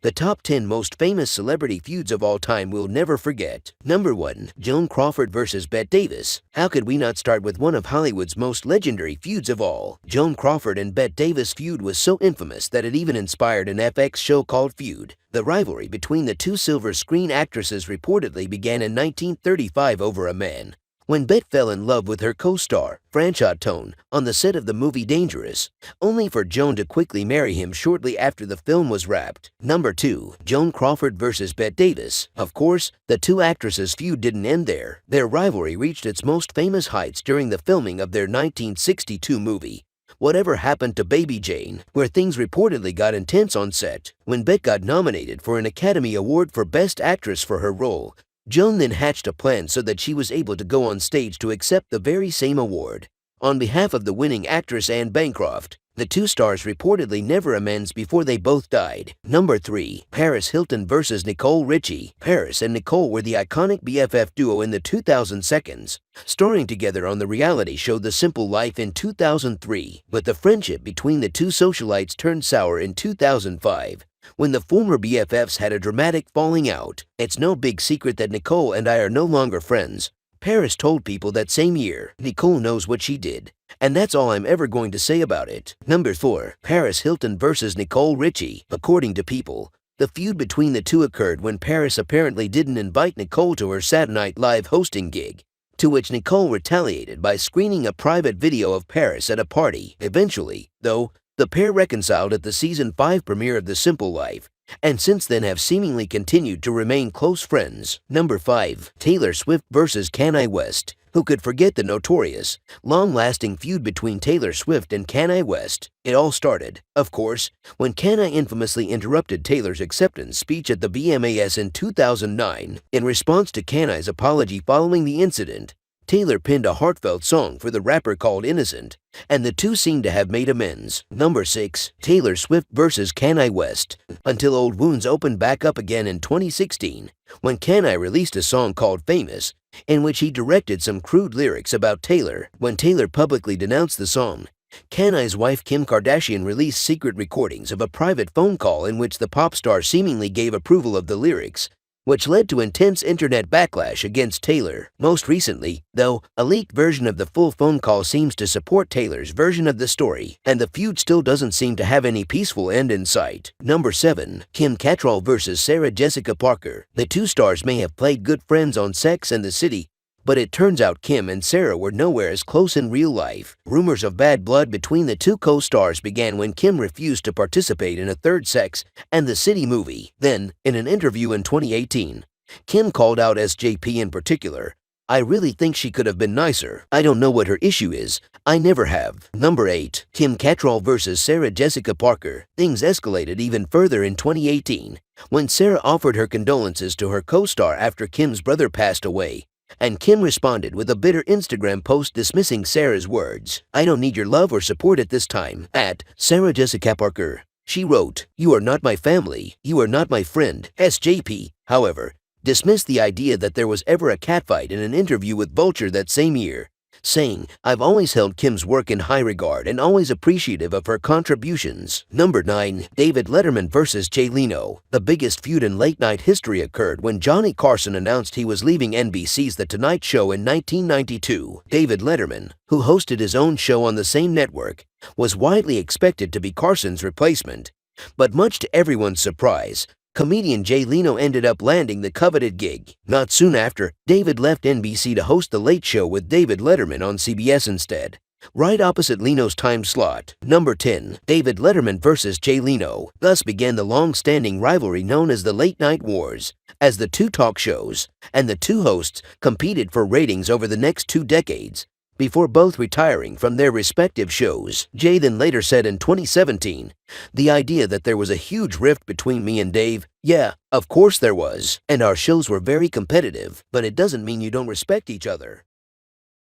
The top 10 most famous celebrity feuds of all time we'll never forget. Number 1. Joan Crawford vs. Bette Davis. How could we not start with one of Hollywood's most legendary feuds of all? Joan Crawford and Bette Davis feud was so infamous that it even inspired an FX show called Feud. The rivalry between the two silver screen actresses reportedly began in 1935 over a man. When Bette fell in love with her co-star, Franchot Tone, on the set of the movie Dangerous, only for Joan to quickly marry him shortly after the film was wrapped. Number 2. Joan Crawford vs. Bette Davis. Of course, the two actresses' feud didn't end there. Their rivalry reached its most famous heights during the filming of their 1962 movie, Whatever Happened to Baby Jane, where things reportedly got intense on set. When Bette got nominated for an Academy Award for Best Actress for her role, Joan then hatched a plan so that she was able to go on stage to accept the very same award. On behalf of the winning actress Anne Bancroft, the two stars reportedly never amends before they both died. Number 3. Paris Hilton vs. Nicole Richie. Paris and Nicole were the iconic BFF duo in the 2002s, starring together on the reality show The Simple Life in 2003. But the friendship between the two socialites turned sour in 2005, when the former BFFs had a dramatic falling out. It's no big secret that Nicole and I are no longer friends. Paris told People that same year. Nicole knows what she did, and that's all I'm ever going to say about it. Number 4. Paris Hilton vs. Nicole Richie. According to People, the feud between the two occurred when Paris apparently didn't invite Nicole to her Saturday Night Live hosting gig, to which Nicole retaliated by screening a private video of Paris at a party. Eventually, though, the pair reconciled at the season 5 premiere of The Simple Life, and since then have seemingly continued to remain close friends. Number 5. Taylor Swift vs. Kanye West. Who could forget the notorious, long-lasting feud between Taylor Swift and Kanye West? It all started, of course, when Kanye infamously interrupted Taylor's acceptance speech at the VMAs in 2009. In response to Kanye's apology following the incident, Taylor penned a heartfelt song for the rapper called Innocent, and the two seem to have made amends. Number 6. Taylor Swift vs. Kanye West. Until old wounds opened back up again in 2016, when Kanye released a song called Famous, in which he directed some crude lyrics about Taylor. When Taylor publicly denounced the song, Kanye's wife Kim Kardashian released secret recordings of a private phone call in which the pop star seemingly gave approval of the lyrics, which led to intense internet backlash against Taylor. Most recently, though, a leaked version of the full phone call seems to support Taylor's version of the story, and the feud still doesn't seem to have any peaceful end in sight. Number 7. Kim Cattrall vs. Sarah Jessica Parker. The two stars may have played good friends on Sex and the City, but it turns out Kim and Sarah were nowhere as close in real life. Rumors of bad blood between the two co-stars began when Kim refused to participate in a third Sex and the City movie. Then, in an interview in 2018, Kim called out SJP in particular. "I really think she could have been nicer. I don't know what her issue is. I never have." Number 8. Kim Cattrall vs. Sarah Jessica Parker. Things escalated even further in 2018, when Sarah offered her condolences to her co-star after Kim's brother passed away, and Kim responded with a bitter Instagram post dismissing Sarah's words. "I don't need your love or support at this time." At Sarah Jessica Parker, she wrote, "You are not my family. You are not my friend." SJP, however, dismissed the idea that there was ever a catfight in an interview with Vulture that same year, saying, "I've always held Kim's work in high regard and always appreciative of her contributions." Number 9. David Letterman vs. Jay Leno. The biggest feud in late-night history occurred when Johnny Carson announced he was leaving NBC's The Tonight Show in 1992. David Letterman, who hosted his own show on the same network, was widely expected to be Carson's replacement. But much to everyone's surprise, comedian Jay Leno ended up landing the coveted gig. Not soon after, David left NBC to host The Late Show with David Letterman on CBS instead, right opposite Leno's time slot. Number 10. David Letterman vs. Jay Leno. Thus began the long-standing rivalry known as the Late Night Wars, as the two talk shows and the two hosts competed for ratings over the next 2 decades, before both retiring from their respective shows. Jay then later said in 2017, "The idea that there was a huge rift between me and Dave, yeah, of course there was, and our shows were very competitive, but it doesn't mean you don't respect each other."